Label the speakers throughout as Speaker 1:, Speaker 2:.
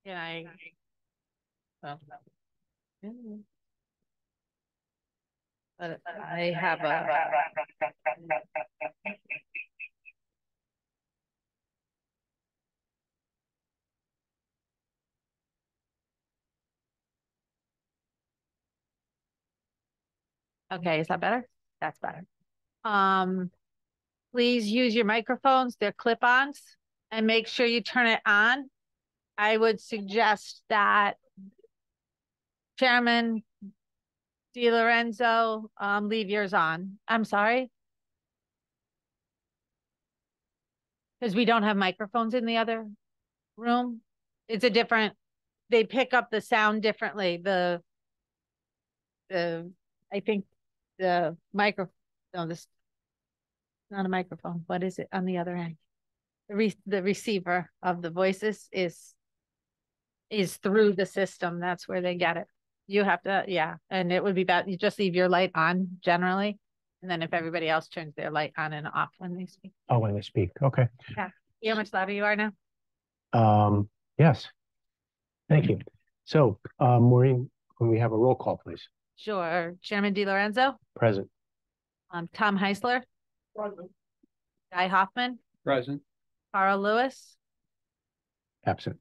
Speaker 1: Can I? Well, but I have a. Okay, is that better? That's better. Um, please use your microphones. They're clip-ons, and make sure you turn it on. I would suggest that Chairman DiLorenzo, leave yours on. I'm sorry. Because we don't have microphones in the other room. It's a different, they pick up the sound differently. The, I think the micro, no, this, not a microphone. What is it on the other end? The receiver of the voices is through the system. That's where they get it. You have to, yeah. And it would be bad. You just leave your light on generally. And then if everybody else turns their light on and off when they speak.
Speaker 2: Oh, when they speak. Okay.
Speaker 1: Yeah. You know how much louder you are now?
Speaker 2: Yes. Thank you. So, Maureen, can we have a roll call, please?
Speaker 1: Sure. Chairman DiLorenzo,
Speaker 2: Present.
Speaker 1: Tom Heisler,
Speaker 3: Present.
Speaker 1: Guy Hoffman,
Speaker 3: Present.
Speaker 1: Carl Lewis.
Speaker 2: Absent.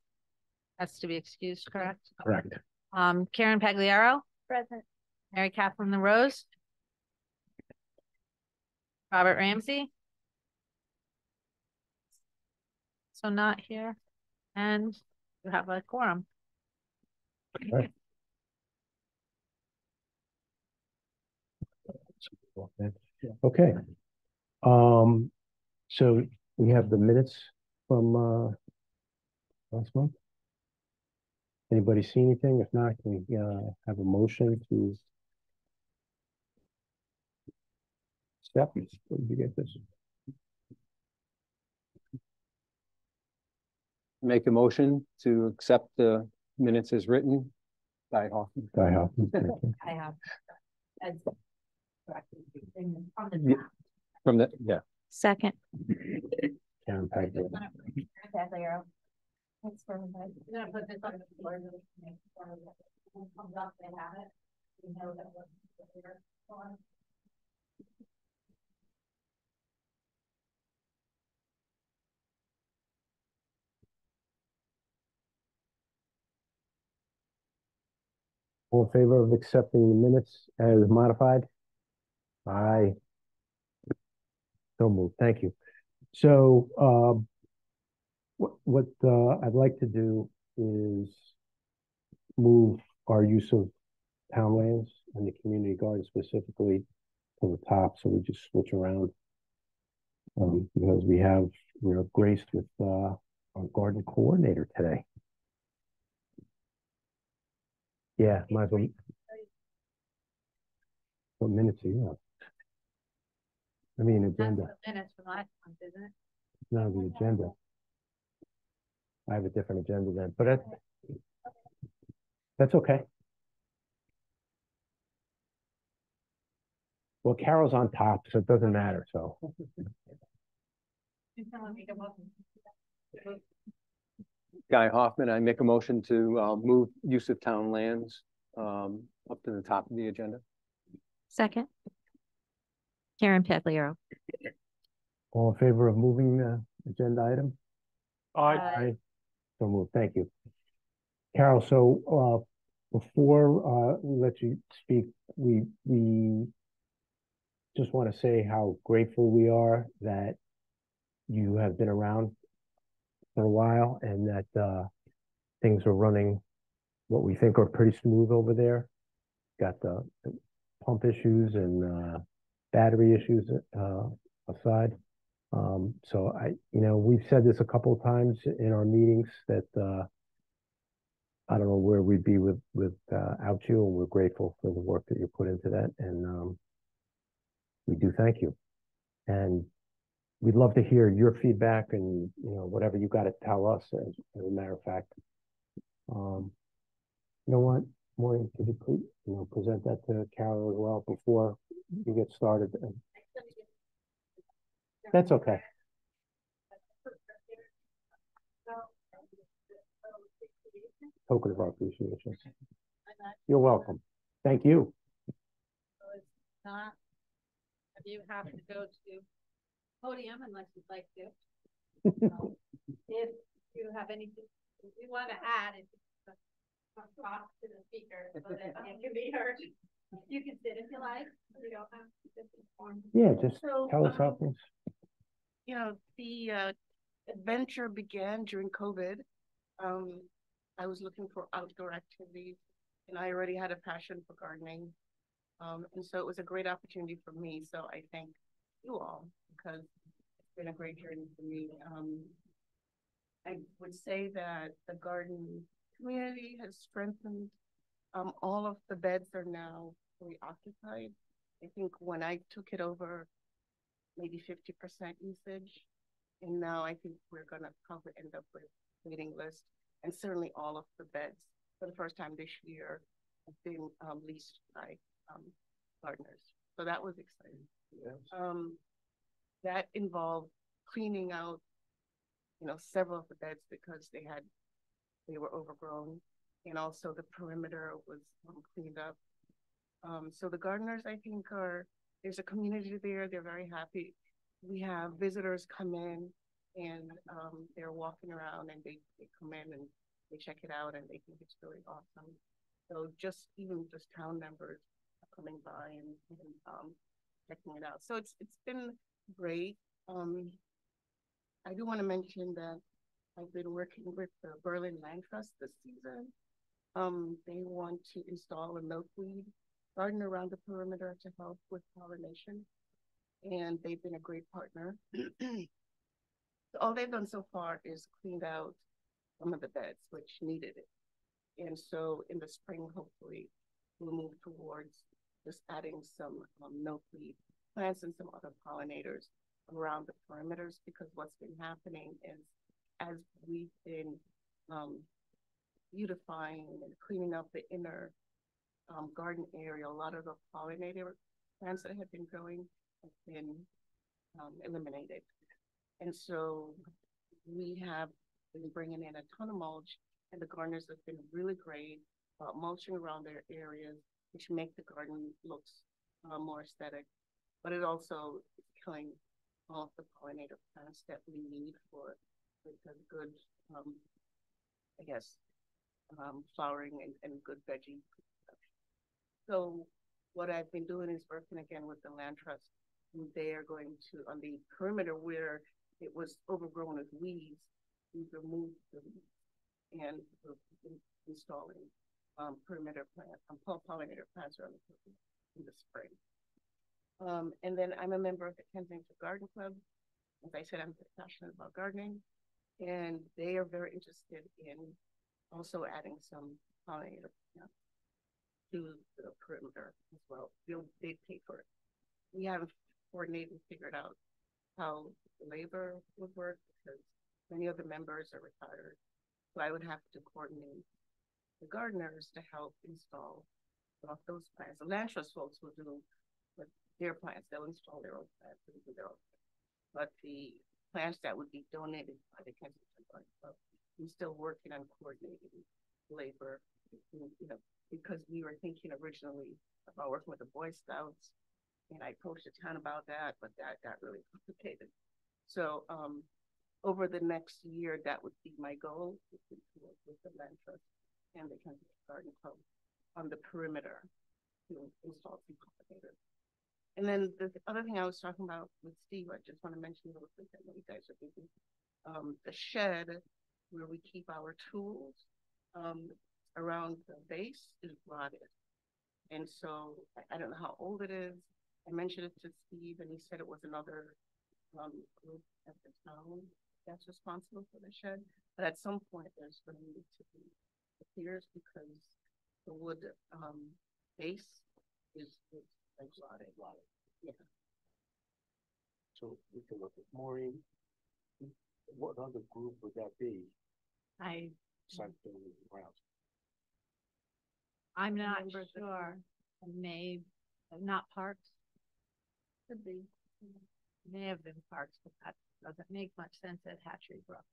Speaker 1: That's to be excused, correct?
Speaker 2: Correct.
Speaker 1: Karen Pagliaro,
Speaker 4: Present.
Speaker 1: Mary Catherine LaRose, Robert Ramsey. So not here. And you have a quorum.
Speaker 2: Okay. Okay. So we have the minutes from last month. Anybody see anything? If not, can we have a motion to accept? Where did you get this?
Speaker 3: Make a motion to accept the minutes as written by Hoffman.
Speaker 2: Guy Hoffman. Thank you.
Speaker 1: I have. As
Speaker 3: Yeah. From the, yeah.
Speaker 4: Second.
Speaker 2: Karen Pagliaro.
Speaker 1: Thanks for everybody. I'm gonna put this on the floor. Comes up, they have it. We know that what's.
Speaker 2: All in favor of accepting the minutes as modified? Aye. So moved. Thank you. So what I'd like to do is move our use of town lands and the community garden specifically to the top. So we just switch around because we're graced with our garden coordinator today. Yeah, might as well. What minutes do you have? I mean, agenda.
Speaker 1: Minutes from last month, isn't it?
Speaker 2: No, the agenda. I have a different agenda then, but that's okay. Well, Carol's on top, so it doesn't matter. So
Speaker 3: Guy Hoffman, I make a motion to move use of town lands up to the top of the agenda.
Speaker 4: Second. Karen Pagliaro.
Speaker 2: all in favor of moving the agenda item?
Speaker 1: Aye.
Speaker 2: So moved. Thank you. Carol, so before we let you speak, we just want to say how grateful we are that you have been around for a while and that things are running what we think are pretty smooth over there. Got the pump issues and battery issues aside. So we've said this a couple of times in our meetings that I don't know where we'd be without you, and we're grateful for the work that you put into that, and we do thank you. And we'd love to hear your feedback and whatever you got to tell us. As a matter of fact, you know what, Maureen, could you please present that to Carol as well before you get started? That's okay. Token of our appreciation. You're welcome. Thank you.
Speaker 1: So it's not, you have to go to podium unless you'd like to. If you have anything you want to add, if talk to the speaker so that it can be heard. You can sit if you like. You don't have to.
Speaker 2: Yeah, just tell us how things.
Speaker 5: The adventure began during COVID. I was looking for outdoor activities, and I already had a passion for gardening. And so it was a great opportunity for me. So I thank you all because it's been a great journey for me. I would say that the garden community has strengthened. All of the beds are now fully occupied. I think when I took it over, maybe 50% usage. And now I think we're going to probably end up with a waiting list. And certainly all of the beds for the first time this year have been leased by gardeners. So that was exciting. Yes. That involved cleaning out, several of the beds because they were overgrown. And also the perimeter was cleaned up. So the gardeners, I think, there's a community there. They're very happy. We have visitors come in and they're walking around and they come in and they check it out and they think it's really awesome. So even just town members are coming by and checking it out. So it's been great. I do want to mention that I've been working with the Berlin Land Trust this season. They want to install a milkweed garden around the perimeter to help with pollination. And they've been a great partner. So all they've done so far is cleaned out some of the beds which needed it. And so in the spring, hopefully, we'll move towards just adding some milkweed plants and some other pollinators around the perimeters, because what's been happening is as we've been beautifying and cleaning up the inner garden area, a lot of the pollinator plants that have been growing have been eliminated. And so we have been bringing in a ton of mulch, and the gardeners have been really great about mulching around their areas, which make the garden looks more aesthetic. But it also is killing all of the pollinator plants that we need for a good, flowering and good veggie production. So what I've been doing is working again with the Land Trust. And they are going to, on the perimeter where it was overgrown with weeds, we've removed the weeds and we're installing perimeter plants, pollinator plants around the perimeter in the spring. And then I'm a member of the Kensington Garden Club. As I said, I'm passionate about gardening, and they are very interested in also adding some pollinator plants to the perimeter as well. They pay for it. We haven't coordinated and figured out how the labor would work because many of the members are retired. So I would have to coordinate the gardeners to help install those plants. The Land Trust folks will do with their plants. They'll install their own plants and do their own plants. But the plants that would be donated by the Kensington Garden Club, I'm still working on coordinating labor, because we were thinking originally about working with the Boy Scouts, and I approached the town about that, but that got really complicated. So over the next year, that would be my goal, to work with the Land Trust and the Kensington Garden Club on the perimeter to install some pollinators. And then the other thing I was talking about with Steve, I just want to mention real quick. I know you guys are busy. the shed where we keep our tools, around the base is rotted. And so I don't know how old it is. I mentioned it to Steve and he said it was another group at the town that's responsible for the shed. But at some point there's going to need to be repairs because the wood base is like rotted. Yeah.
Speaker 2: So we can look at Maureen. What other group would that be? Besides building and grounds?
Speaker 1: I'm not
Speaker 5: Remember the-
Speaker 1: sure. May, not parks. Could be. May have been parks, but that doesn't make much sense at Hatchery Brook.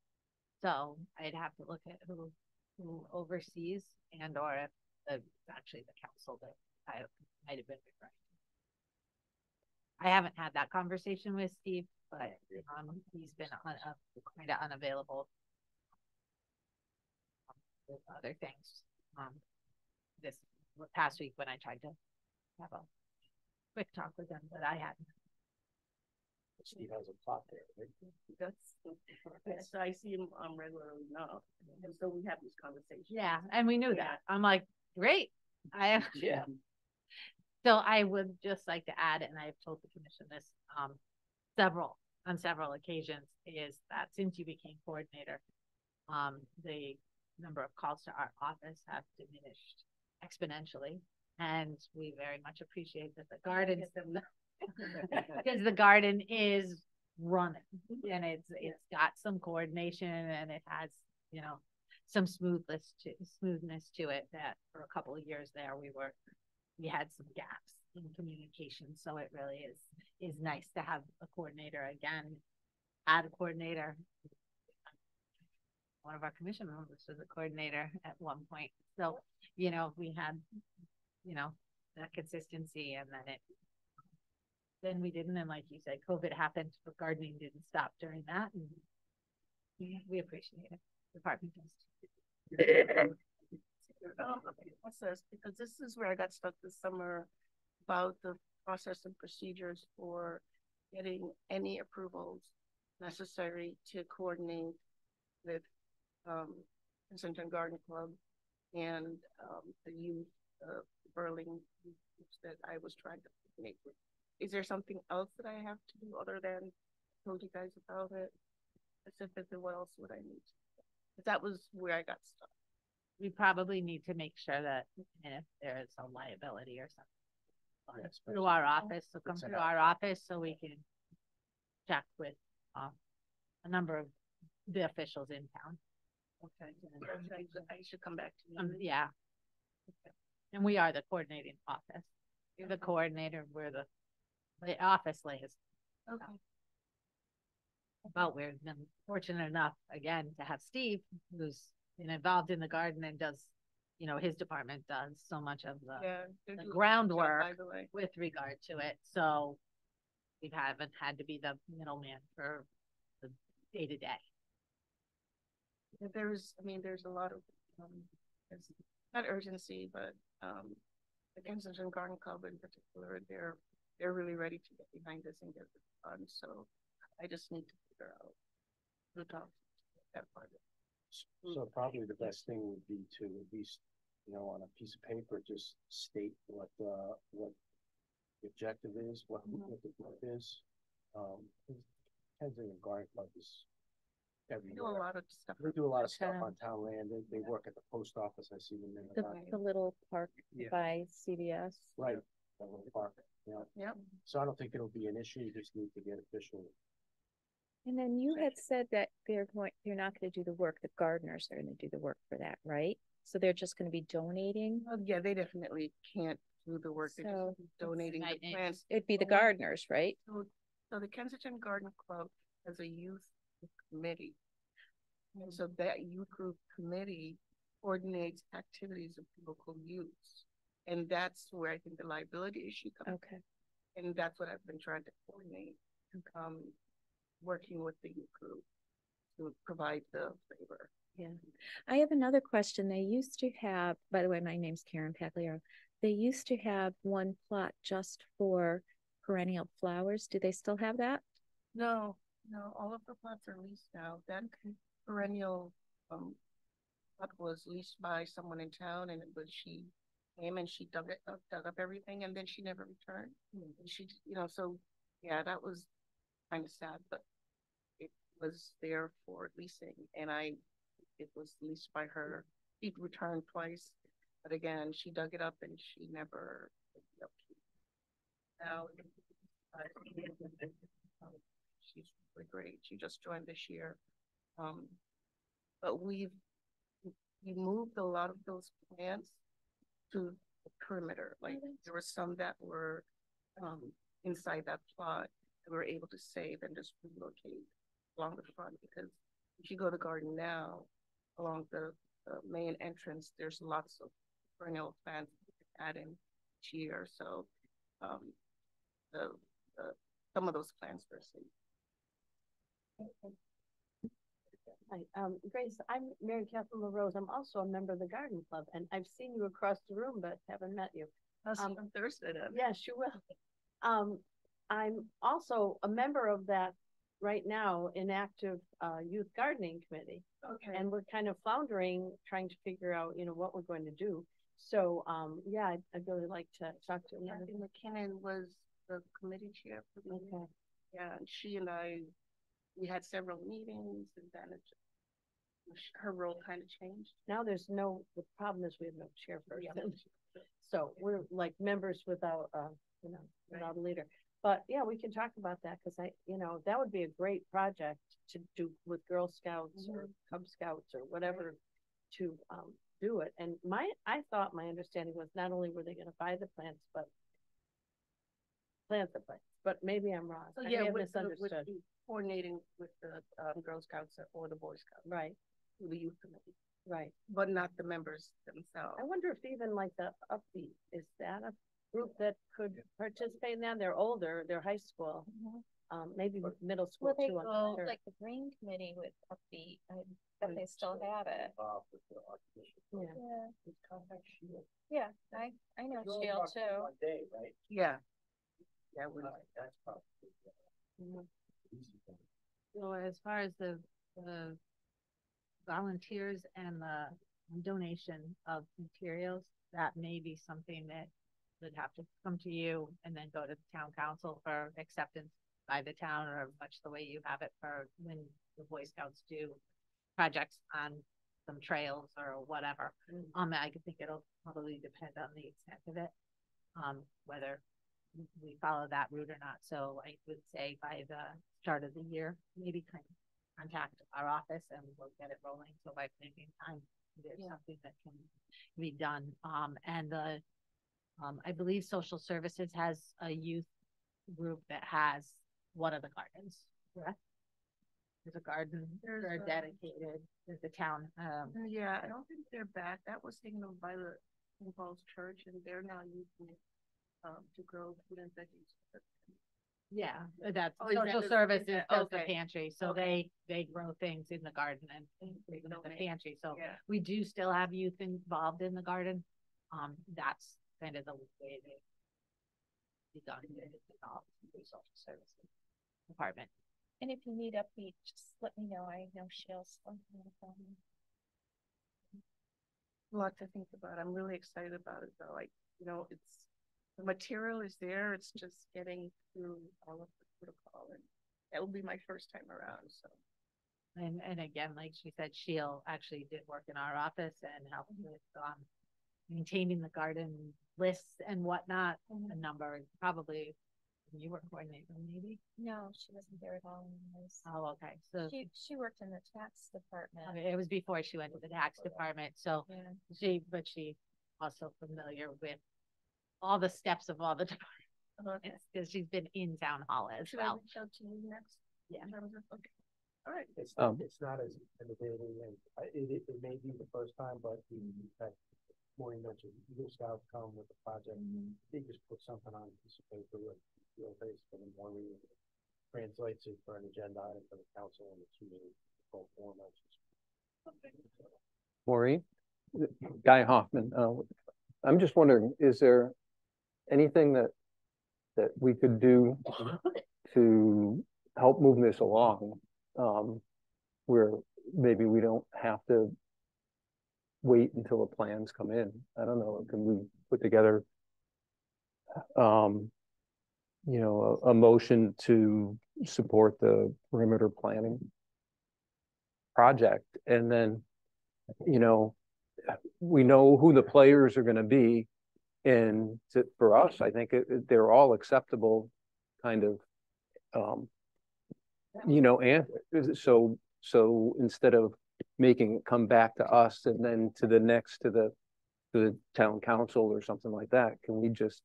Speaker 1: So I'd have to look at who oversees and or if it's actually the council that I might have been referring to. I haven't had that conversation with Steve, but he's been kind of unavailable with other things. This past week when I tried to have a quick talk with him, but I hadn't.
Speaker 2: Steve has a plot there, right?
Speaker 5: That's I see him regularly enough, and so we have these conversations.
Speaker 1: Yeah, and we knew that. I'm like, great.
Speaker 2: Yeah.
Speaker 1: So I would just like to add, and I've told the commission this on several occasions, is that since you became coordinator, the number of calls to our office have diminished exponentially. And we very much appreciate that the garden because the garden is running and it's got some coordination and it has, you know, some smoothness to it that for a couple of years there we had some gaps in communication. So it really is nice to have a coordinator again, add a coordinator. One of our commission members was a coordinator at one point. So, you know, we had, you know, that consistency and then we didn't. And like you said, COVID happened, but gardening didn't stop during that. And we appreciate it. Department does.
Speaker 5: What's this? Because this is where I got stuck this summer about the process and procedures for getting any approvals necessary to coordinate with Kensington Garden Club and the youth Burling groups that I was trying to coordinate with. Is there something else that I have to do other than told you guys about it? Specifically, what else would I need? Because that was where I got stuck.
Speaker 1: We probably need to make sure that if there is a liability or something through our office, so come through our office so we can check with a number of the officials in town.
Speaker 5: Okay. I should come back to you.
Speaker 1: Yeah. Okay. And we are the coordinating office. You're the coordinator. We're the office lays.
Speaker 5: Okay.
Speaker 1: But we've been fortunate enough again to have Steve, who's been involved in the garden and does, you know, his department does so much of the groundwork with regard to it. So we haven't had to be the middleman for the day to day.
Speaker 5: There's a lot of it's not urgency, but the Kensington Garden Club in particular, they're really ready to get behind this and get it done. So I just need to figure out who talks that part of it.
Speaker 2: So probably the best thing would be to at least, you know, on a piece of paper, just state what the objective is, what the group is. Kensington Garden Club is everywhere.
Speaker 5: They do a lot of stuff.
Speaker 2: They do a lot of stuff on town land. They work at the post office. I see them in
Speaker 4: The little park
Speaker 2: Yeah.
Speaker 4: by CVS.
Speaker 2: right, that little park. Yeah.
Speaker 5: Yep.
Speaker 2: So I don't think it'll be an issue. You just need to get official.
Speaker 6: And then you had said that they're not going to do the work. The gardeners are going to do the work for that, right? So they're just going to be donating.
Speaker 5: Well, yeah, they definitely can't do the work. They're
Speaker 6: So
Speaker 5: just donating the
Speaker 1: Right.
Speaker 5: plants.
Speaker 6: it'd be the gardeners, right?
Speaker 5: So the Kensington Garden Club has a youth committee. And so that youth group committee coordinates activities of local youths. And that's where I think the liability issue comes.
Speaker 6: Okay.
Speaker 5: And that's what I've been trying to coordinate. Working with the youth group to provide the favor.
Speaker 6: Yeah. I have another question. They used to have, by the way, my name's Karen Pagliaro. They used to have one plot just for perennial flowers. Do they still have that?
Speaker 5: No, No, all of the plots are leased now. That perennial, plot was leased by someone in town, and it was, she came and she dug up everything, and then she never returned. And she, so, yeah, that was kind of sad, but it was there for leasing, and it was leased by her. She returned twice, but again, she dug it up and she never picked it up. Now, she's really great. She just joined this year. But we moved a lot of those plants to the perimeter. Like there were some that were inside that plot that we were able to save and just relocate along the front, because if you go to Garden Now, along the main entrance, there's lots of perennial plants to add in each year. So the some of those plants were saved.
Speaker 7: Hi, Grace, I'm Mary Catherine LaRose. I'm also a member of the Garden Club, and I've seen you across the room, but haven't met you.
Speaker 5: On Thursday then.
Speaker 7: Yes, you will. I'm also a member of that right now inactive youth gardening committee,
Speaker 5: Okay.
Speaker 7: and we're kind of floundering, trying to figure out, what we're going to do. So, yeah, I'd really like to talk to another.
Speaker 5: Kathy McKinnon was the committee chair for the
Speaker 7: Okay.
Speaker 5: Yeah, and she and we had several meetings, and then her role kind of changed.
Speaker 7: Now the problem is we have no chairperson.
Speaker 5: Yeah.
Speaker 7: So we're like members without, without a leader. But yeah, we can talk about that, because that would be a great project to do with Girl Scouts or Cub Scouts or whatever to do it. And I thought my understanding was not only were they going to buy the plants, but plant the plants. But maybe I'm wrong.
Speaker 5: So
Speaker 7: I
Speaker 5: yeah,
Speaker 7: may have
Speaker 5: with
Speaker 7: misunderstood.
Speaker 5: coordinating with the Girl Scouts or the Boy Scouts,
Speaker 7: Right,
Speaker 5: through the youth committee,
Speaker 7: right.
Speaker 5: but not the members themselves.
Speaker 7: I wonder if even like the Upbeat, is that a group that could participate in that? They're older, they're high school, maybe middle school
Speaker 6: Well, they
Speaker 7: too. I'm
Speaker 6: go,
Speaker 7: not sure.
Speaker 6: like the Green Committee with Upbeat, but they still have it.
Speaker 7: Yeah.
Speaker 6: Yeah, I know Sheila too.
Speaker 5: Yeah. Yeah,
Speaker 1: So as far as the volunteers and the donation of materials, that may be something that would have to come to you and then go to the town council for acceptance by the town, or much the way you have it for when the Boy Scouts do projects on some trails or whatever. I think it'll probably depend on the extent of it, whether we follow that route or not. So I would say by the start of the year, maybe kind of contact our office and we'll get it rolling. So by thinking time, there's something that can be done. And I believe social services has a youth group that has one of the gardens, correct? There's a garden, they're dedicated, there's the town.
Speaker 5: yeah, I don't think they're back. That was taken over by the St. Paul's Church, and they're now using it to grow food and veggies.
Speaker 1: Yeah, that's
Speaker 5: Oh, is that
Speaker 1: social
Speaker 5: the-
Speaker 1: services
Speaker 5: that-
Speaker 1: does the
Speaker 5: okay.
Speaker 1: pantry, so
Speaker 5: Okay.
Speaker 1: they grow things in the garden and bring them in the
Speaker 5: donate.
Speaker 1: pantry. So
Speaker 5: Yeah.
Speaker 1: we do still have youth involved in the garden. That's kind of the way they done it involved in the social services department.
Speaker 6: And if you need Upbeat, just let me know. I know Sheila's on the phone.
Speaker 5: A lot to think about. I'm really excited about it though. Like, it's the material is there. It's just getting through all of the protocol, and that will be my first time around. So
Speaker 1: And again, like she said, Sheila actually did work in our office and helped with maintaining the garden lists and whatnot. A number, probably you were coordinating, maybe.
Speaker 6: No, she wasn't there at all.
Speaker 1: Oh, okay. So
Speaker 6: She worked in the tax department.
Speaker 1: okay, it was before she went to the tax department. So
Speaker 6: Yeah.
Speaker 1: she also familiar with all the steps of all the departments because she's been in town hall as
Speaker 5: should I
Speaker 1: well.
Speaker 5: reach out to you next?
Speaker 1: Yeah.
Speaker 5: Okay. All right.
Speaker 2: It's
Speaker 3: Um,
Speaker 2: not as intimidating, and it may be the first time, but that Maureen mentioned, Eagle Scouts come with a project, they just put something on a piece of paper with real face for the Maureen, translates it for an agenda item for the council, and it's usually full form.
Speaker 3: Maureen, Guy Hoffman, I'm just wondering, is there anything that we could do to help move this along, where maybe we don't have to wait until the plans come in. I don't know, can we put together, a motion to support the perimeter planning project? And then, we know who the players are gonna be. And for us, I think they're all acceptable kind of, and so instead of making it come back to us and then to the town council or something like that, can we just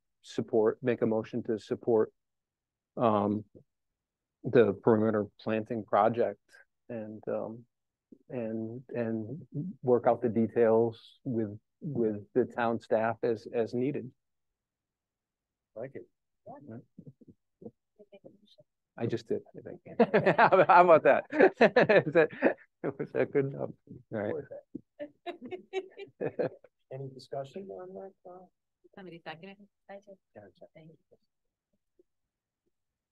Speaker 3: make a motion to support the perimeter planting project and work out the details with the town staff as needed?
Speaker 2: Like it.
Speaker 3: I just did, I think. How about that? Was that good enough? All right.
Speaker 2: Any discussion on that?
Speaker 1: Somebody second it?
Speaker 6: I did.
Speaker 2: Thank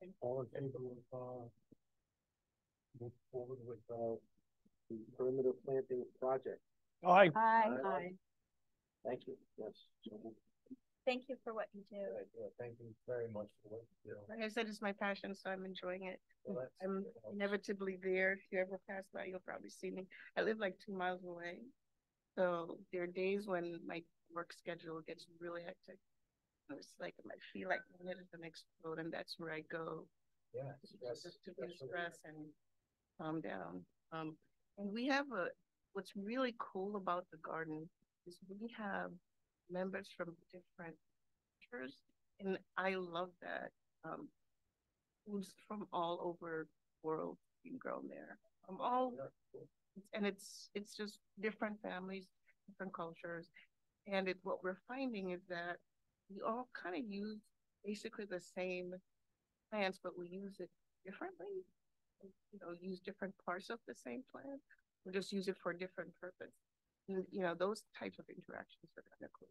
Speaker 2: you. All in favor of, move forward with, the perimeter planting project?
Speaker 7: Hi.
Speaker 6: Hi,
Speaker 2: Thank you, yes. So,
Speaker 6: thank you for what you do.
Speaker 2: thank you very much for what you do.
Speaker 5: Like I said, it's my passion, so I'm enjoying it.
Speaker 2: Well, that's-
Speaker 5: I'm inevitably there. If you ever pass by, you'll probably see me. I live like 2 miles away. So there are days when my work schedule gets really hectic. It's like I feel like my head is gonna explode, and that's where I go
Speaker 2: Yeah.
Speaker 5: just to de-stress and calm down. And we have what's really cool about the garden is we have members from different cultures, and I love that. Who's from all over the world being grown there. And it's just different families, different cultures. And what we're finding is that we all kind of use basically the same plants, but we use it differently. Use different parts of the same plant. We just use it for a different purpose. And, those types of interactions are kind of cool.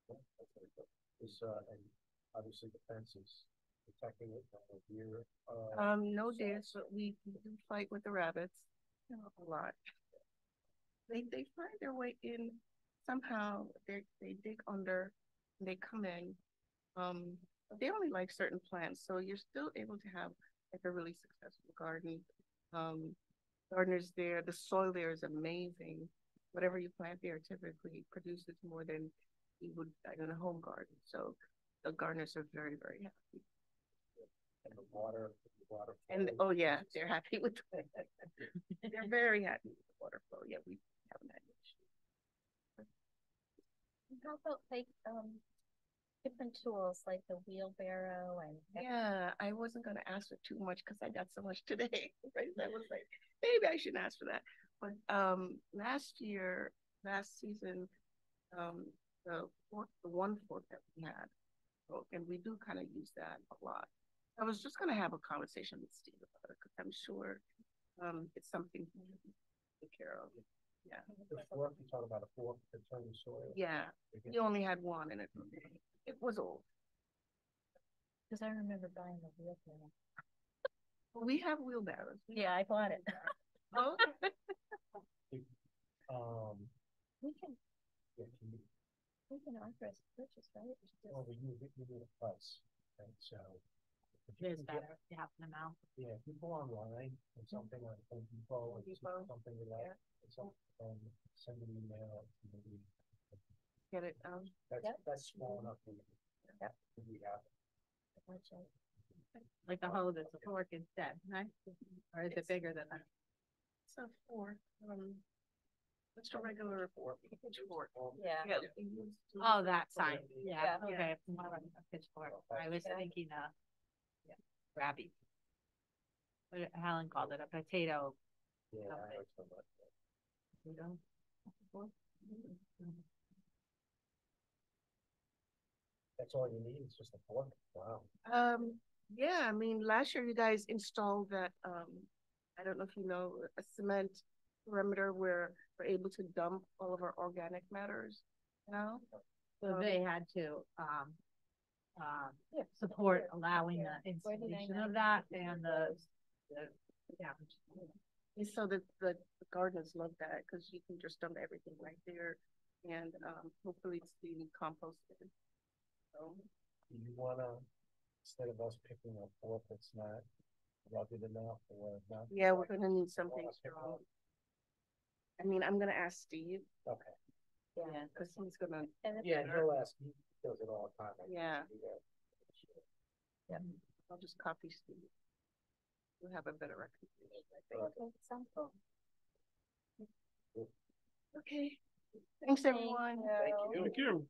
Speaker 2: And obviously the fence is protecting it from the deer.
Speaker 5: No deer, but we do fight with the rabbits, a lot. They find their way in somehow. They dig under, and they come in. But they only like certain plants, so you're still able to have like a really successful garden. Gardeners there, the soil there is amazing. Whatever you plant there typically produces more than you would in a home garden. So the gardeners are very, very happy.
Speaker 2: And the water.
Speaker 5: And oh yeah, they're happy with they're very happy with the water flow. Yeah, we haven't had an issue.
Speaker 6: How about like, different tools like the wheelbarrow and.
Speaker 5: Yeah, I wasn't gonna ask for too much because I got so much today. Right? I was like, maybe I shouldn't ask for that. But last season, the 1 fork that we had, and we do kind of use that a lot. I was just gonna have a conversation with Steve about it because I'm sure it's something to take care of. Yeah.
Speaker 2: The fork, you talk about a fork to turn the soil.
Speaker 5: Yeah, you only had one, and it was old.
Speaker 6: Cause I remember buying the wheelbarrow.
Speaker 5: We have wheelbarrows.
Speaker 6: Yeah, I bought it.
Speaker 5: Oh,
Speaker 6: We can,
Speaker 2: Yeah, you-
Speaker 6: we can authorize purchase, right? It's just-
Speaker 2: well, you need a price, and so. if
Speaker 1: It
Speaker 2: you
Speaker 1: is
Speaker 2: can get-
Speaker 1: better to have them out.
Speaker 2: Yeah, if you go online and something like Home Depot or something like that, and send an email. Maybe
Speaker 5: get it.
Speaker 2: that's small enough.
Speaker 6: Yep.
Speaker 2: We have.
Speaker 6: Watch out.
Speaker 1: Like a hose, it's a fork instead, right? Or is it bigger than that?
Speaker 5: It's a fork. What's a regular fork? Pitchfork.
Speaker 6: Yeah.
Speaker 5: Yeah.
Speaker 1: Oh, that sign, yeah,
Speaker 6: Yeah.
Speaker 1: okay, more like a pitchfork, I was
Speaker 6: Yeah.
Speaker 1: thinking, grabby. What Helen called it, a potato.
Speaker 2: Yeah.
Speaker 1: Okay.
Speaker 2: I heard so much.
Speaker 1: potato.
Speaker 2: That's all you need, it's just a fork, wow.
Speaker 5: Yeah, I mean, last year you guys installed that, I don't know if you know, a cement perimeter where we're able to dump all of our organic matters,
Speaker 1: So they had to, support allowing the installation of that and yeah.
Speaker 5: And so the gardeners love that because you can just dump everything right there, and hopefully it's being composted. So
Speaker 8: Do you wanna, instead of us picking up wood that's not rugged enough or not?
Speaker 5: yeah, we're gonna need something strong. I mean, I'm gonna ask Steve.
Speaker 8: Okay.
Speaker 5: Yeah, because he's gonna.
Speaker 8: Yeah, he'll ask, he does it all the time. I
Speaker 5: Yeah.
Speaker 8: can do that.
Speaker 5: Yeah, I'll just copy Steve. We'll have a better recommendation, I think.
Speaker 6: Okay, sounds cool.
Speaker 5: Okay, thanks everyone.
Speaker 8: Thank you.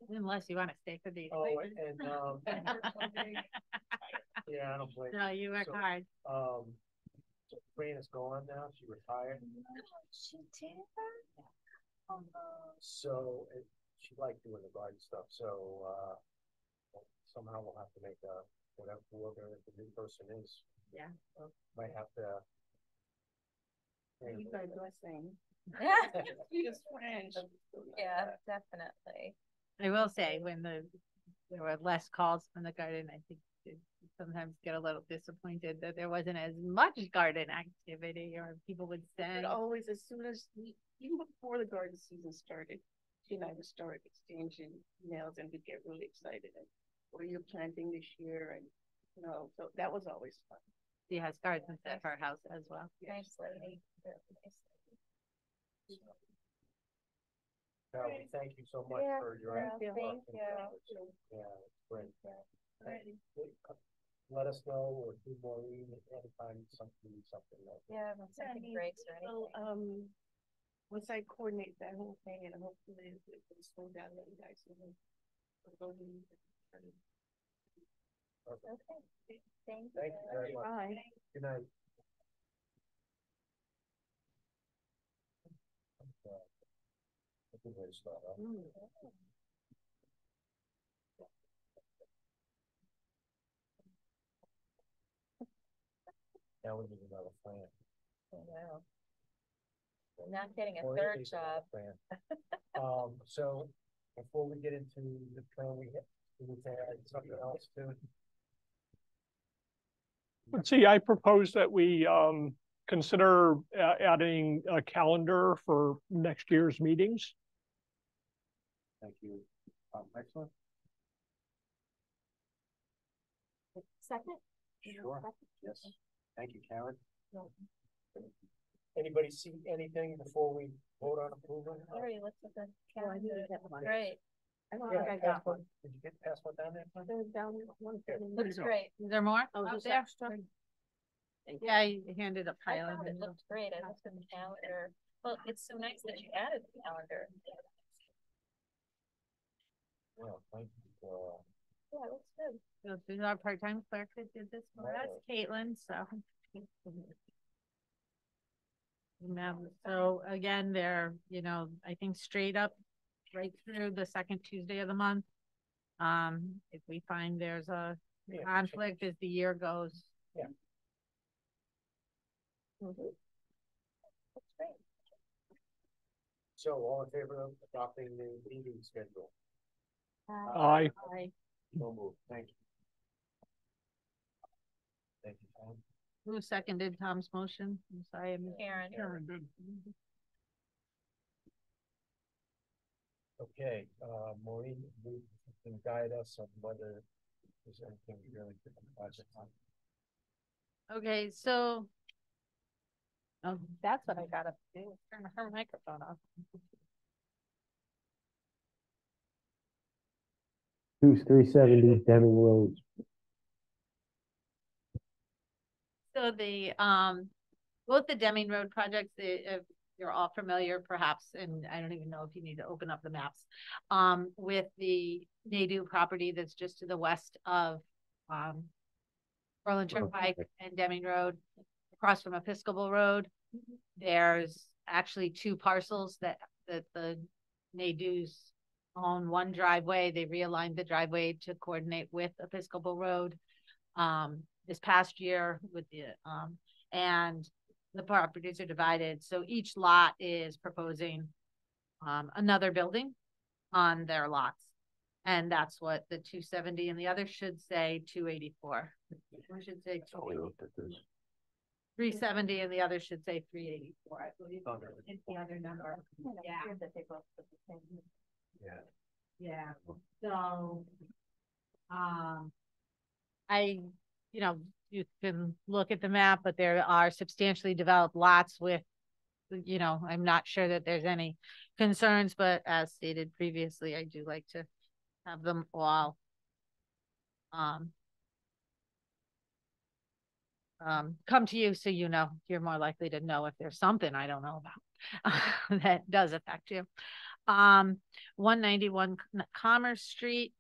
Speaker 1: Unless you want to stay for these.
Speaker 8: Oh, and, yeah, I don't blame.
Speaker 1: No, you work
Speaker 8: So,
Speaker 1: hard.
Speaker 8: So Fran is gone now, she retired,
Speaker 6: She did
Speaker 8: so she liked doing the garden stuff, so, somehow we'll have to make whatever, whoever the new person is.
Speaker 1: Yeah.
Speaker 8: Might have to.
Speaker 5: You guys blessing.
Speaker 6: that.
Speaker 5: Just friends.
Speaker 6: Yeah, definitely.
Speaker 1: I will say when there were less calls from the garden, I think you sometimes get a little disappointed that there wasn't as much garden activity or people would say.
Speaker 5: But always, as soon as even before the garden season started, she and I would start exchanging emails and we'd get really excited. And what are you planting this year? And so that was always fun.
Speaker 1: She has gardens at her house as well.
Speaker 6: Nice lady. Really nice lady.
Speaker 8: Carol, thank you so much
Speaker 6: Yeah,
Speaker 8: for your.
Speaker 6: Carol,
Speaker 8: effort.
Speaker 6: thank you.
Speaker 8: Yeah, it's great. Let us know or do Maureen anytime something like.
Speaker 6: Yeah, when something breaks or anything.
Speaker 5: So, once I coordinate that whole thing and hopefully it will slow down, let you guys know.
Speaker 6: Okay, thank
Speaker 8: Thank you very much.
Speaker 5: Bye.
Speaker 8: Good night. I think we're start off. Now we need another plan.
Speaker 6: I know. We're not getting a
Speaker 8: Or
Speaker 6: third
Speaker 8: at least another
Speaker 6: job.
Speaker 8: plan. So before we get into the plan, we need to add something else to it.
Speaker 9: Let's see, I propose that we consider adding a calendar for next year's meetings.
Speaker 8: Thank you. Excellent.
Speaker 6: Second?
Speaker 8: Sure. Yes. Thank you, Karen. Anybody see anything before we vote on approval?
Speaker 6: Sorry, let's look at the
Speaker 5: Oh, I didn't
Speaker 6: calendar.
Speaker 5: get one.
Speaker 6: Great,
Speaker 5: I don't
Speaker 8: Yeah,
Speaker 5: think I got one.
Speaker 8: Did you get past one down there?
Speaker 5: There's down one.
Speaker 6: looks great.
Speaker 1: Is there more
Speaker 5: Oh,
Speaker 1: out
Speaker 5: just
Speaker 1: there?
Speaker 5: extra?
Speaker 1: Yeah, I handed a
Speaker 6: I
Speaker 1: pile
Speaker 6: thought it
Speaker 1: in.
Speaker 6: looked great. I looked at the calendar. Well, it's so nice that you added the calendar.
Speaker 8: Well, thank you.
Speaker 6: Yeah, it looks good.
Speaker 1: So this is our part-time clerk that did this for us, Caitlin, so. So again, they're, I think straight up right through the second Tuesday of the month. If we find there's a
Speaker 8: Yeah,
Speaker 1: conflict as the year goes.
Speaker 8: Yeah.
Speaker 6: That's great.
Speaker 8: So all in favor of adopting the meeting schedule?
Speaker 9: Aye.
Speaker 8: No move. Thank you. Thank you, Tom.
Speaker 1: Who seconded Tom's motion? I'm sorry. I missed-
Speaker 6: Karen.
Speaker 9: did.
Speaker 8: Okay, Maureen, you can guide us on whether there's anything we really could project on.
Speaker 1: Okay, so. Oh, that's what I gotta do, turn her microphone off.
Speaker 2: 370 Deming Road.
Speaker 1: So both the Deming Road projects, you're all familiar perhaps, and I don't even know if you need to open up the maps. With the Nadu property that's just to the west of, Berlin Turnpike and Deming Road, across from Episcopal Road. There's actually two parcels that the Nadus own one driveway. They realigned the driveway to coordinate with Episcopal Road. This past year with the, and the properties are divided. So each lot is proposing, another building on their lots. And that's what the 270 and the other should say 284. We should say
Speaker 2: Oh, we looked at this.
Speaker 1: 370 and the other should say 384. I believe
Speaker 8: Okay.
Speaker 1: is the other number. Yeah.
Speaker 8: Yeah.
Speaker 1: Yeah. So, I, you know, you can look at the map, but there are substantially developed lots with, you know, I'm not sure that there's any concerns, but as stated previously, I do like to have them all come to you, so you know, you're more likely to know if there's something I don't know about that does affect you. 191 Commerce Street.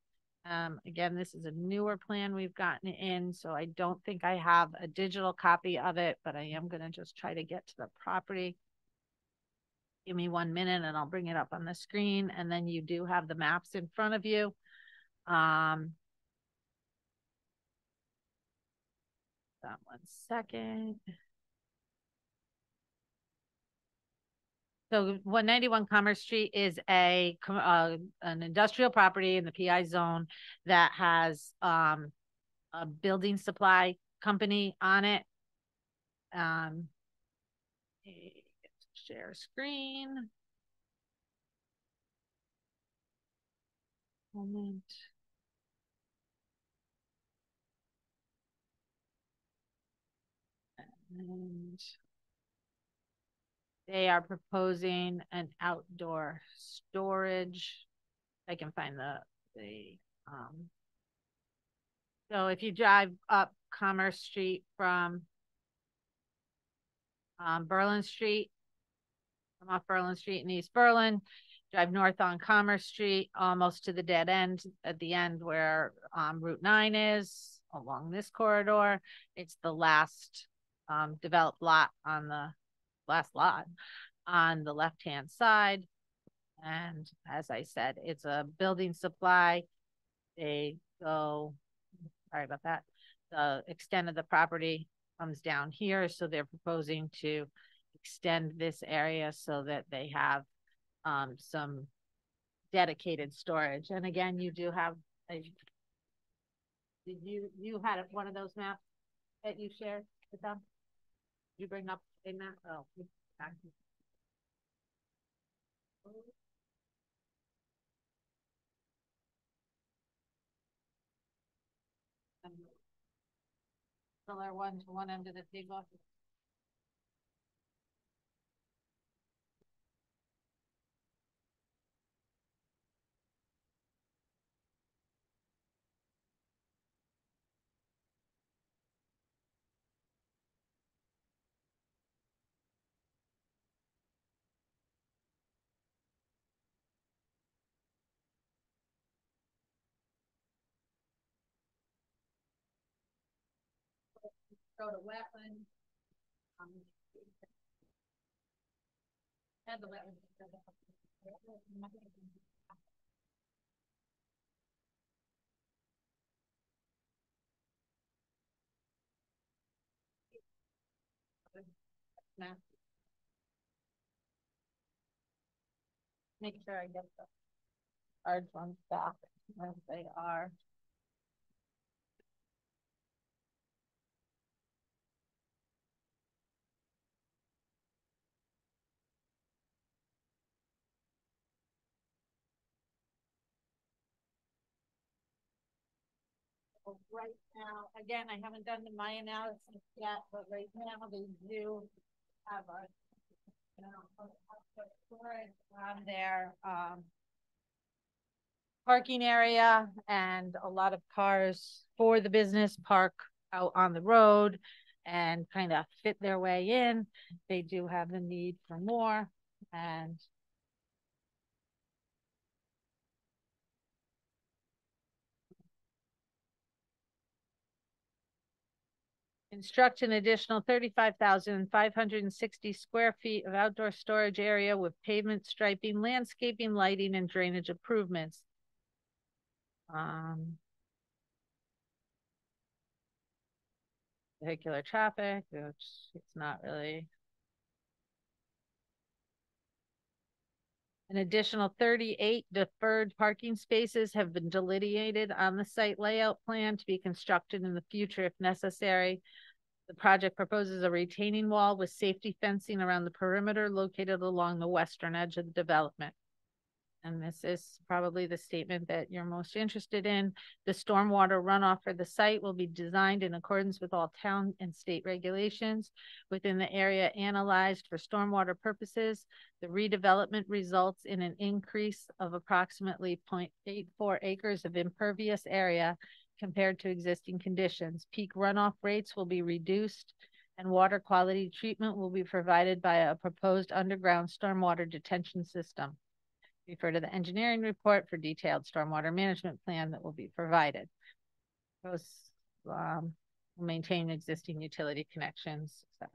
Speaker 1: Again, this is a newer plan we've gotten in, so I don't think I have a digital copy of it, but I am gonna just try to get to the property. Give me 1 minute and I'll bring it up on the screen, and then you do have the maps in front of you. That 1 second. So 191 Commerce Street is an industrial property in the PI zone that has a building supply company on it. Share screen. Moment. And they are proposing an outdoor storage. I can find so if you drive up Commerce Street from Berlin Street, come off Berlin Street in East Berlin, drive north on Commerce Street, almost to the dead end at the end where Route 9 is, along this corridor. It's the last developed lot on the left-hand side. And as I said, it's a building supply. They go, sorry about that. The extent of the property comes down here. So they're proposing to extend this area so that they have some dedicated storage. And again, you do have you had one of those maps that you shared with them? Did you bring up a map? Oh, similar one to one end of the table. Go to wetland. And the wetland. Map. Make sure I get the large ones back as they are. Right now, again, I haven't done my analysis yet, but right now they do have a storage on their parking area, and a lot of cars for the business park out on the road and kind of fit their way in. They do have the need for more, and construct an additional 35,560 square feet of outdoor storage area with pavement striping, landscaping, lighting, and drainage improvements. Vehicular traffic, which it's not really An additional 38 deferred parking spaces have been delineated on the site layout plan to be constructed in the future if necessary. The project proposes a retaining wall with safety fencing around the perimeter located along the western edge of the development. And this is probably the statement that you're most interested in. The stormwater runoff for the site will be designed in accordance with all town and state regulations within the area analyzed for stormwater purposes. The redevelopment results in an increase of approximately 0.84 acres of impervious area compared to existing conditions. Peak runoff rates will be reduced and water quality treatment will be provided by a proposed underground stormwater detention system. Refer to the engineering report for detailed stormwater management plan that will be provided. Those will maintain existing utility connections, etc.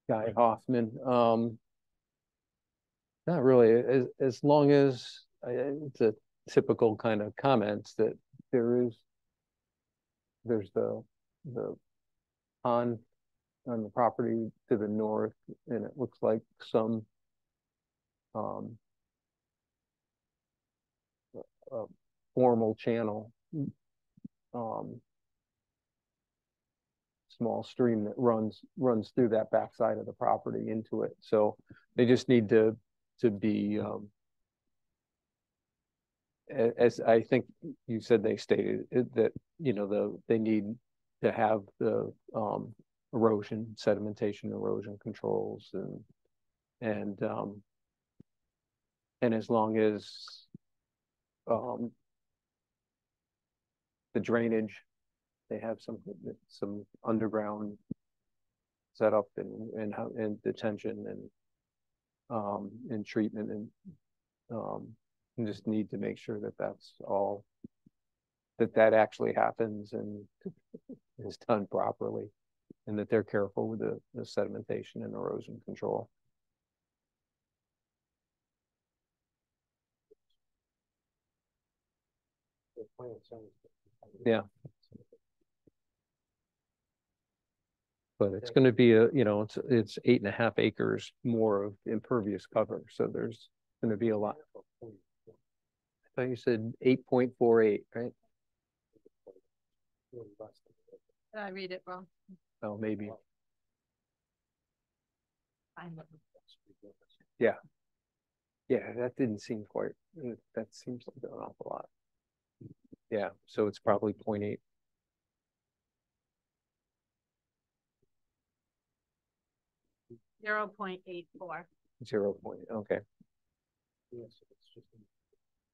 Speaker 3: Guy Hoffman, not really, as long as, it's a typical kind of comments that there's the pond on the property to the north, and it looks like some formal channel, small stream that runs through that backside of the property into it. So they just need to be, as I think you said, they stated that, you know, they need to have the erosion, sedimentation, erosion controls, and as long as the drainage, they have some underground setup and detention and treatment, and you just need to make sure that that's all, that actually happens and is done properly, and that they're careful with the sedimentation and erosion control. Yeah. But it's going to be it's 8.5 acres more of impervious cover. So there's going to be a lot. I thought you said 8.48, right?
Speaker 1: Did I read it wrong?
Speaker 3: Oh, maybe.
Speaker 1: Fine.
Speaker 3: Yeah. Yeah, that didn't seem quite, that seems like an awful lot. Yeah, so it's probably 0.8.
Speaker 1: Zero 0.84.
Speaker 3: 0 point, okay.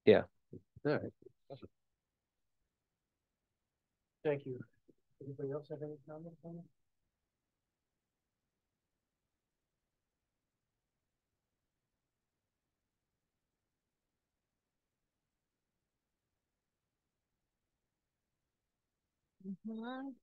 Speaker 3: Yeah. All right.
Speaker 8: Thank you. Anybody else have any comments on it?
Speaker 1: Mhm.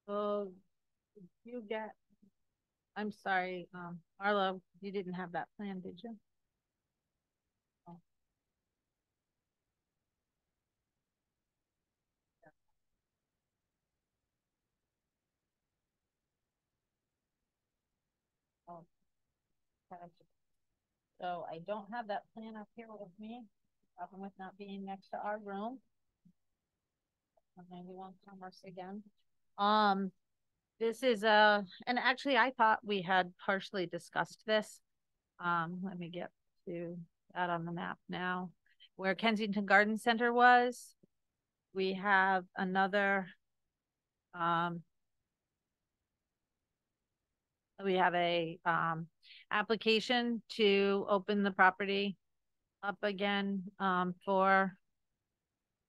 Speaker 1: So you get, I'm sorry, Arlo, you didn't have that plan, did you? Oh. Oh. So I don't have that plan up here with me, problem with not being next to our room. 91 Commerce again. This is and actually I thought we had partially discussed this. Let me get to that on the map now. Where Kensington Garden Center was, we have another, we have a application to open the property up again for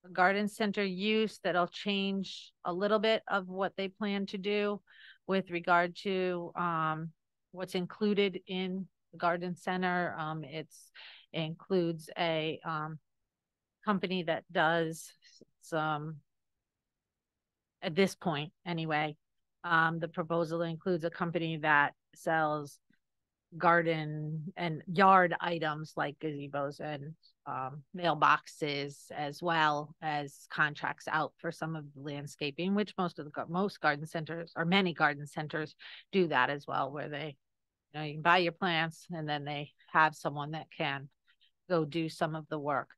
Speaker 1: a garden center use that'll change a little bit of what they plan to do with regard to what's included in the garden center. It includes a company that does some, at this point anyway, the proposal includes a company that sells garden and yard items like gazebos and mailboxes, as well as contracts out for some of the landscaping, which most garden centers, or many garden centers, do that as well, where they, you know, you can buy your plants and then they have someone that can go do some of the work.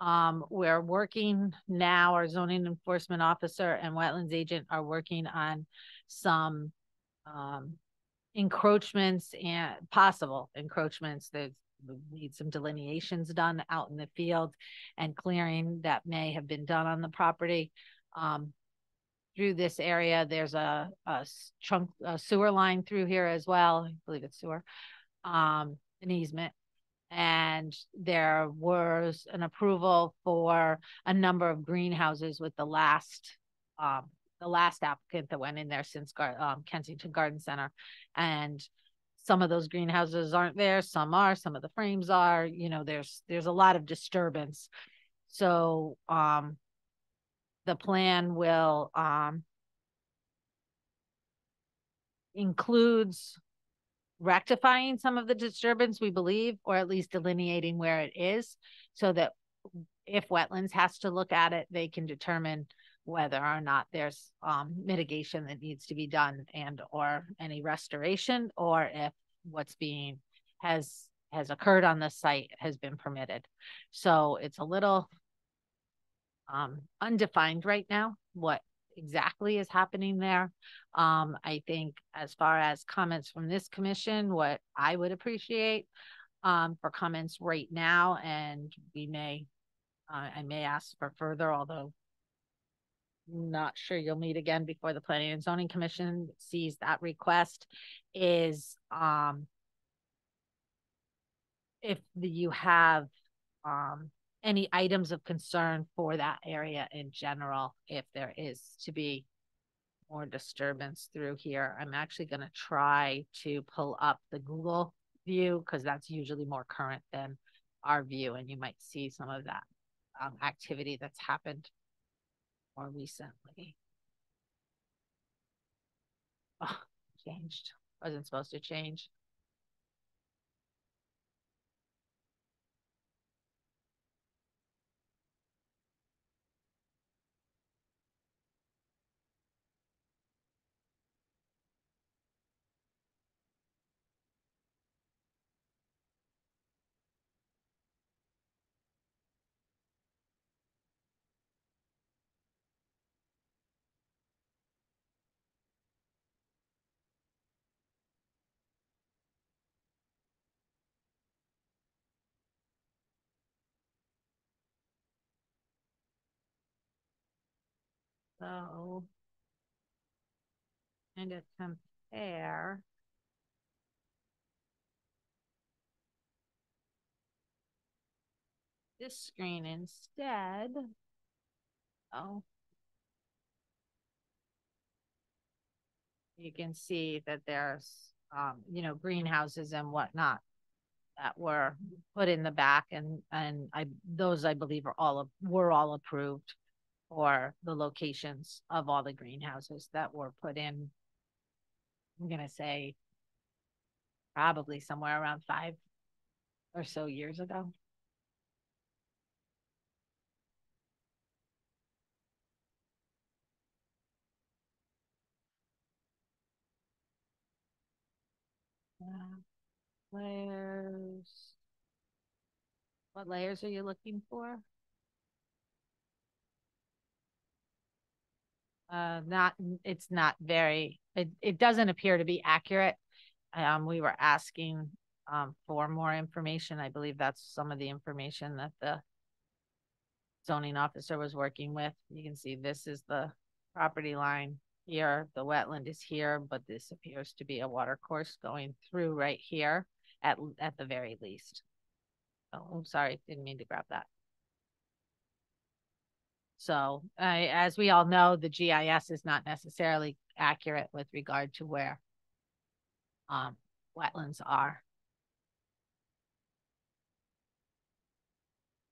Speaker 1: We're working now, our zoning enforcement officer and wetlands agent are working on some encroachments and possible encroachments. There's need some delineations done out in the field and clearing that may have been done on the property. Through this area, there's a sewer line through here as well. I believe it's sewer, an easement. And there was an approval for a number of greenhouses with the last applicant that went in there since Kensington Garden Center. And some of those greenhouses aren't there, some are, some of the frames are, you know, there's a lot of disturbance. So the plan will includes rectifying some of the disturbance, we believe, or at least delineating where it is, so that if wetlands has to look at it, they can determine whether or not there's mitigation that needs to be done and or any restoration, or if what's being has occurred on the site has been permitted. So it's a little undefined right now what exactly is happening there. I think as far as comments from this commission, what I would appreciate for comments right now, and we may, I may ask for further, although not sure you'll meet again before the Planning and Zoning Commission sees that request, is if you have any items of concern for that area in general, if there is to be more disturbance through here. I'm actually going to try to pull up the Google view because that's usually more current than our view, and you might see some of that activity that's happened more recently. Oh, changed. Wasn't supposed to change. So, and to compare this screen instead. Oh, you can see that there's, you know, greenhouses and whatnot that were put in the back, and those I believe were all approved for the locations of all the greenhouses that were put in. I'm gonna say probably somewhere around 5 or so years ago. Layers. What layers are you looking for? Not, it's not very, it doesn't appear to be accurate. We were asking, for more information. I believe that's some of the information that the zoning officer was working with. You can see this is the property line here. The wetland is here, but this appears to be a water course going through right here at the very least. Oh, I'm sorry, didn't mean to grab that. So, as we all know, the GIS is not necessarily accurate with regard to where wetlands are.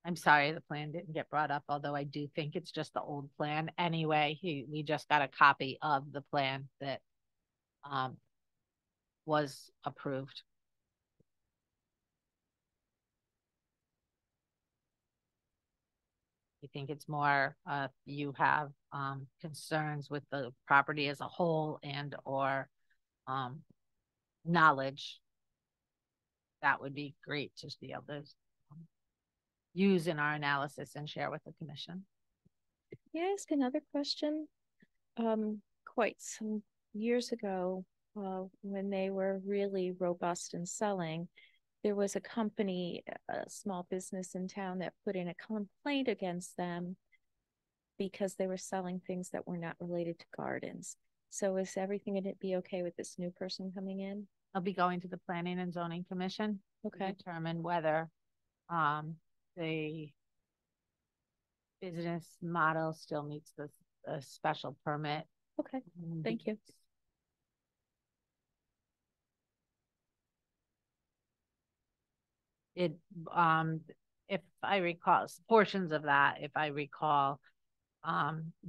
Speaker 1: I'm sorry the plan didn't get brought up, although I do think it's just the old plan. Anyway, we just got a copy of the plan that was approved. I think it's more you have concerns with the property as a whole and or knowledge. That would be great to be able to use in our analysis and share with the commission.
Speaker 6: May I ask another question? Quite some years ago, when they were really robust in selling, there was a company, a small business in town that put in a complaint against them because they were selling things that were not related to gardens. So is everything going to be okay with this new person coming in?
Speaker 1: I'll be going to the Planning and Zoning Commission to determine whether the business model still meets the special permit.
Speaker 6: Okay, thank you.
Speaker 1: It if I recall, portions of that, if I recall,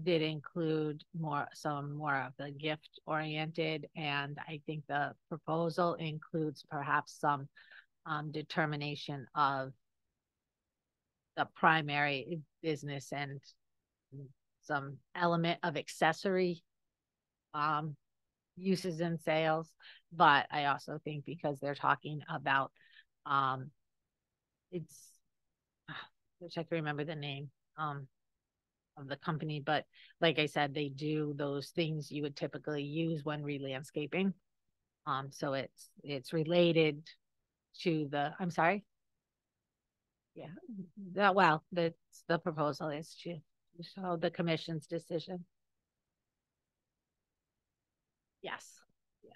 Speaker 1: did include some more of the gift oriented, and I think the proposal includes perhaps some determination of the primary business and some element of accessory uses and sales. But I also think because they're talking about it's which I can remember the name of the company, but like I said, they do those things you would typically use when re-landscaping. So it's related to the, I'm sorry. Yeah, well, the proposal is to show the commission's decision. Yes. Yeah.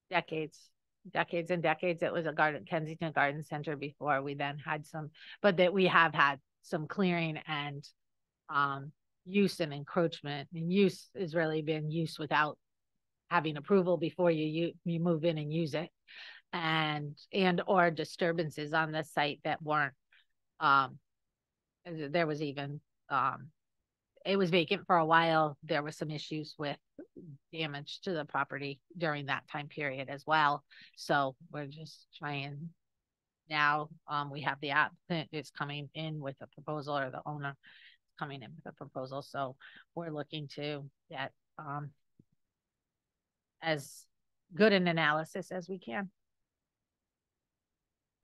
Speaker 1: Decades and decades. It was a Kensington Garden Center before we then had some, but that we have had some clearing and use and encroachment, and use has really been use without having approval before you move in and use it, and or disturbances on the site that weren't there was even it was vacant for a while. There were some issues with damage to the property during that time period as well. So we're just trying now. We have the applicant is coming in with a proposal, or the owner coming in with a proposal. So we're looking to get as good an analysis as we can.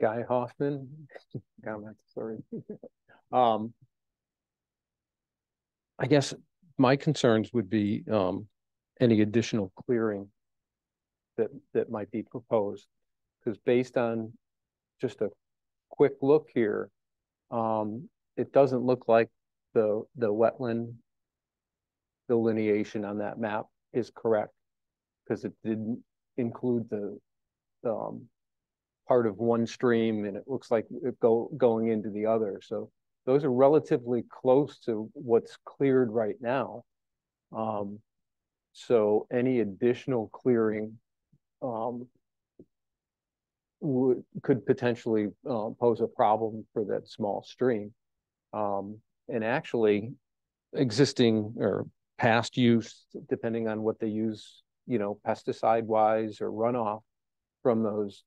Speaker 3: Guy Hoffman, comment, sorry. I guess my concerns would be any additional clearing that might be proposed, because based on just a quick look here, it doesn't look like the wetland delineation on that map is correct, because it didn't include the part of one stream, and it looks like it going into the other. So those are relatively close to what's cleared right now. So any additional clearing could potentially pose a problem for that small stream. And actually, existing or past use, depending on what they use, you know, pesticide wise or runoff from those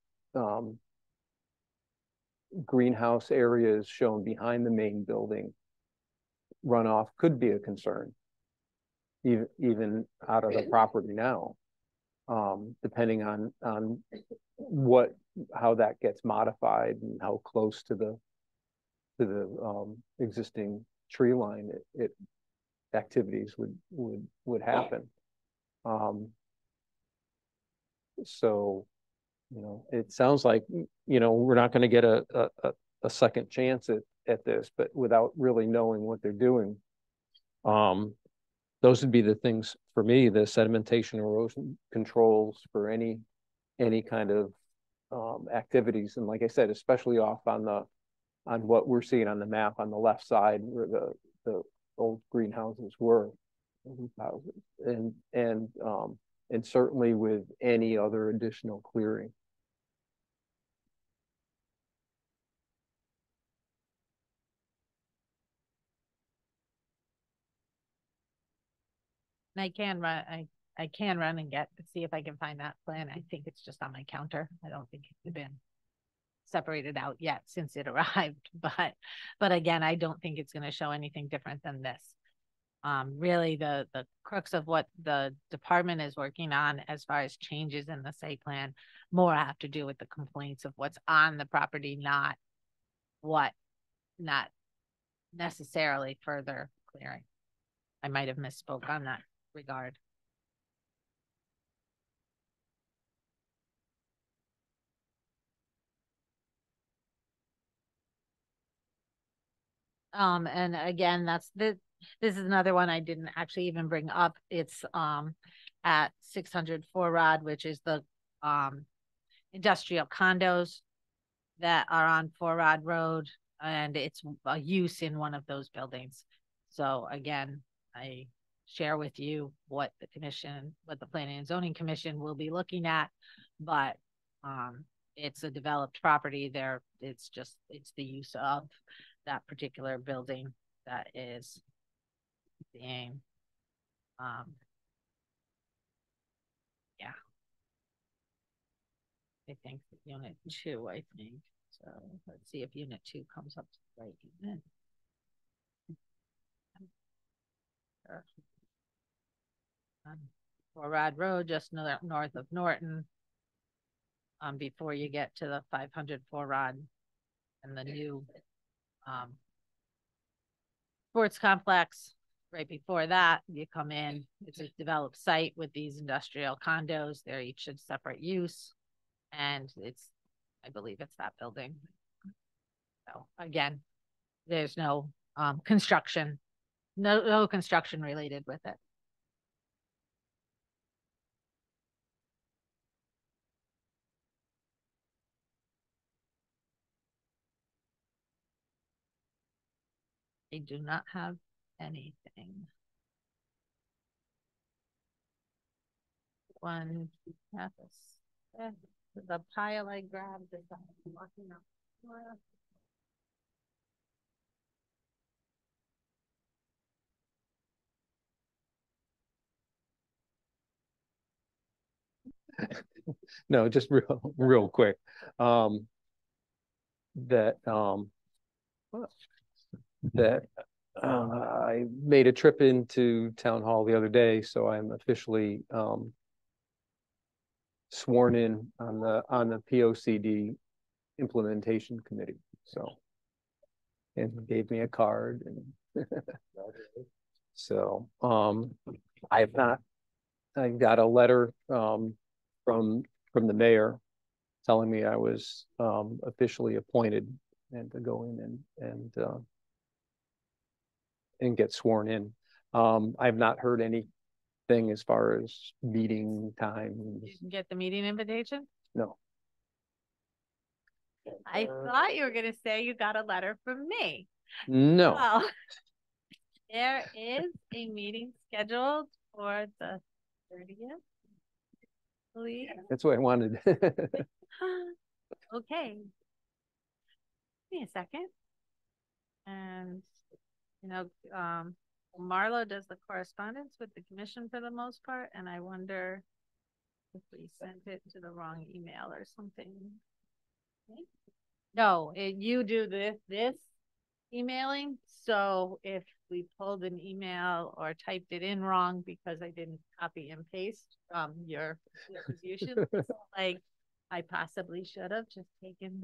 Speaker 3: greenhouse areas shown behind the main building, runoff could be a concern, even out of the property now. depending on how that gets modified and how close to the existing tree line it activities would happen. So, it sounds like, we're not going to get a second chance at this, but without really knowing what they're doing. Those would be the things for me, the sedimentation erosion controls for any kind of activities. And like I said, especially off on what we're seeing on the map on the left side where the old greenhouses were. And certainly with any other additional clearing.
Speaker 1: And I can run and see if I can find that plan. I think it's just on my counter. I don't think it's been separated out yet since it arrived, but again, I don't think it's going to show anything different than this. Really the crux of what the department is working on as far as changes in the site plan more have to do with the complaints of what's on the property, not necessarily further clearing. I might have misspoke on that regard. And again, this is another one I didn't actually even bring up. It's at 600 Four Rod, which is the industrial condos that are on Four Rod Road, and it's a use in one of those buildings. So again, I share with you what the Planning and Zoning Commission will be looking at, but it's a developed property there. It's the use of that particular building that is being yeah, I think unit 2, I think. So let's see if unit 2 comes up to the right unit. Four Rod Road, just north of Norton, before you get to the 500 Four Rod and the new sports complex. Right before that, you come in, it's a developed site with these industrial condos. They're each in separate use, and I believe it's that building. So again, there's no construction, no construction related with it. I do not have anything. One, the pile I grabbed is walking up.
Speaker 3: No, just real quick. I made a trip into town hall the other day, so I'm officially sworn in on the POCD implementation committee. So, and gave me a card, and so I got a letter from the mayor telling me I was officially appointed and to go in and get sworn in. I've not heard anything as far as meeting time.
Speaker 1: You can get the meeting invitation?
Speaker 3: No.
Speaker 1: I thought you were going to say you got a letter from me.
Speaker 3: No.
Speaker 1: Well, there is a meeting scheduled for the 30th. Please.
Speaker 3: That's what I wanted.
Speaker 1: Okay. Give me a second. And Marlo does the correspondence with the commission for the most part, and I wonder if we sent it to the wrong email or something. Okay. No, you do this emailing. So if we pulled an email or typed it in wrong because I didn't copy and paste from your distribution. Like I possibly should have just taken.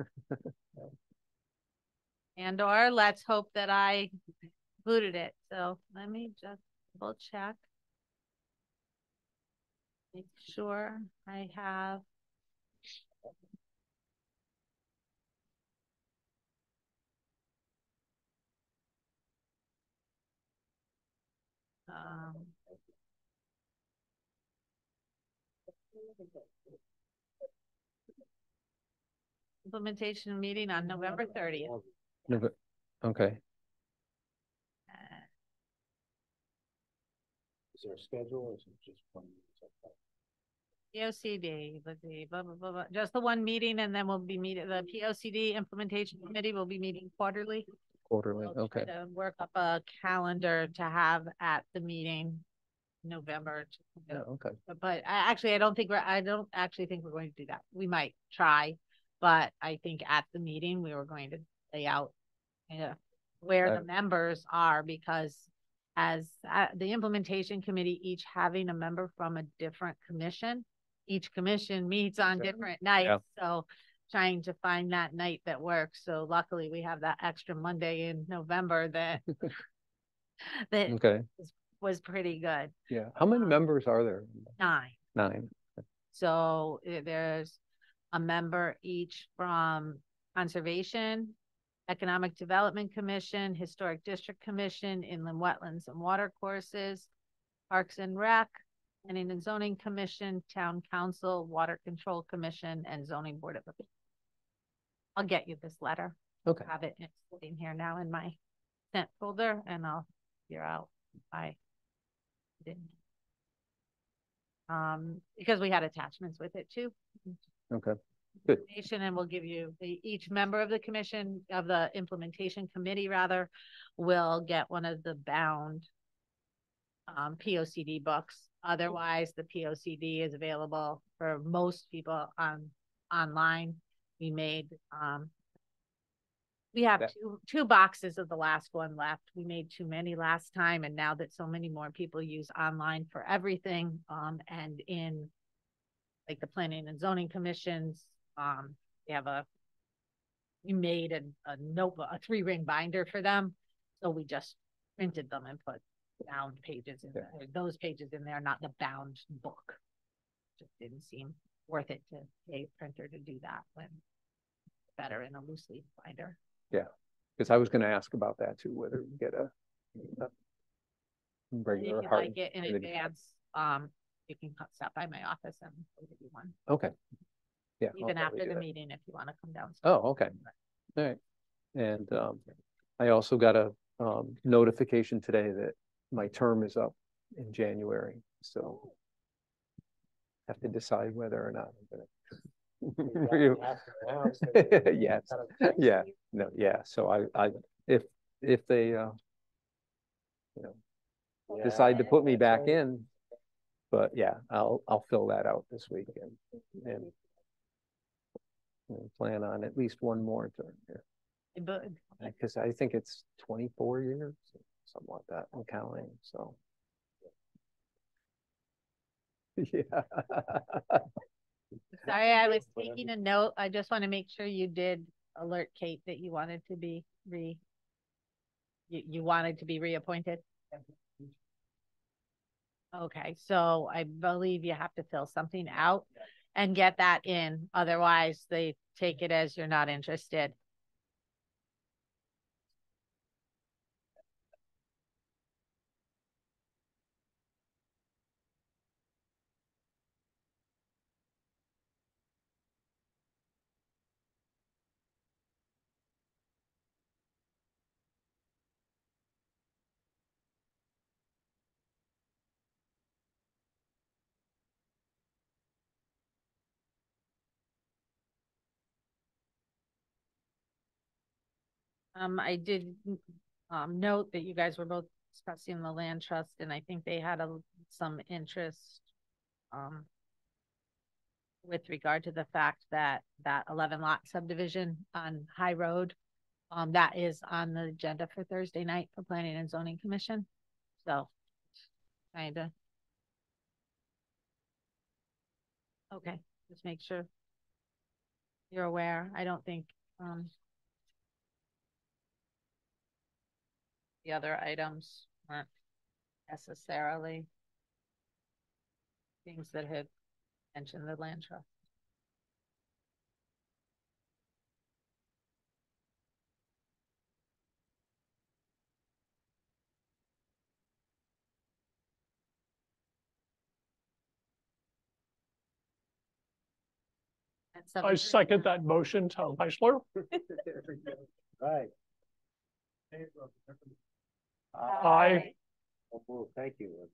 Speaker 1: And or let's hope that I included it. So let me just double check. Make sure I have. Um, implementation meeting on November 30th.
Speaker 3: Okay,
Speaker 8: Is there a schedule or is it just one?
Speaker 1: POCD, let's see, blah, blah, blah, blah. Just the one meeting and then we'll be meeting, the POCD implementation committee will be meeting quarterly.
Speaker 3: quarterly,
Speaker 1: We'll try
Speaker 3: okay.
Speaker 1: to work up a calendar to have at the meeting November.
Speaker 3: Yeah, okay.
Speaker 1: But I don't actually think we're going to do that. We might try, but I think at the meeting, we were going to lay out where the members are, because as the implementation committee, each having a member from a different commission, each commission meets on different nights. So trying to find that night that works. So luckily we have that extra Monday in November that
Speaker 3: Okay,
Speaker 1: was pretty good.
Speaker 3: yeah. How many members are there?
Speaker 1: 9.
Speaker 3: 9.
Speaker 1: So there's a member each from Conservation, Economic Development Commission, Historic District Commission, Inland Wetlands and Water Courses, Parks and Rec, Planning and Zoning Commission, Town Council, Water Control Commission, and Zoning Board of Appeals. I'll get you this letter.
Speaker 3: Okay.
Speaker 1: Have it sitting here now in my sent folder, and I'll figure out if I didn't. Because we had attachments with it too.
Speaker 3: Okay, good.
Speaker 1: And we'll give you each member of the commission, of the implementation committee rather, will get one of the bound POCD books. Otherwise, the POCD is available for most people online. We made we have two boxes of the last one left. We made too many last time, and now that so many more people use online for everything, and in like the planning and zoning commissions, we made a notebook, a 3-ring binder for them. So we just printed them and put bound pages in there, those pages in there, not the bound book. Just didn't seem worth it to pay a printer to do that when better in a loose leaf binder.
Speaker 3: Yeah, because I was going to ask about that too, whether we get a regular
Speaker 1: If you
Speaker 3: hard.
Speaker 1: like it in advance, you can stop by my office and we'll give you one.
Speaker 3: Okay. Yeah.
Speaker 1: Even
Speaker 3: I'll probably
Speaker 1: after
Speaker 3: do
Speaker 1: the
Speaker 3: that.
Speaker 1: meeting, if you want to come down.
Speaker 3: Oh, okay. All right. And I also got a notification today that my term is up in January, so have to decide whether or not I'm gonna. Yes, yeah, no, yeah, so I if they decide to put me back in, but yeah, I'll fill that out this week and plan on at least one more term here.
Speaker 1: But
Speaker 3: Because I think it's 24 years, something like that, I'm counting, so. Yeah.
Speaker 1: sorry, I was taking a note. I just want to make sure you did alert Kate that you wanted to be you wanted to be reappointed. Okay, so I believe you have to fill something out and get that in. Otherwise, they take it as you're not interested. I did note that you guys were both discussing the land trust, and I think they had some interest with regard to the fact that 11 lot subdivision on High Road That is on the agenda for Thursday night for Planning and Zoning Commission. So, kind of. Okay, just make sure you're aware. I don't think, the other items weren't necessarily things that had mentioned the land trust. At
Speaker 9: I
Speaker 1: 7:30.
Speaker 9: second that motion, Tom Heisler.
Speaker 2: Right.
Speaker 9: Aye.
Speaker 2: Well, thank you.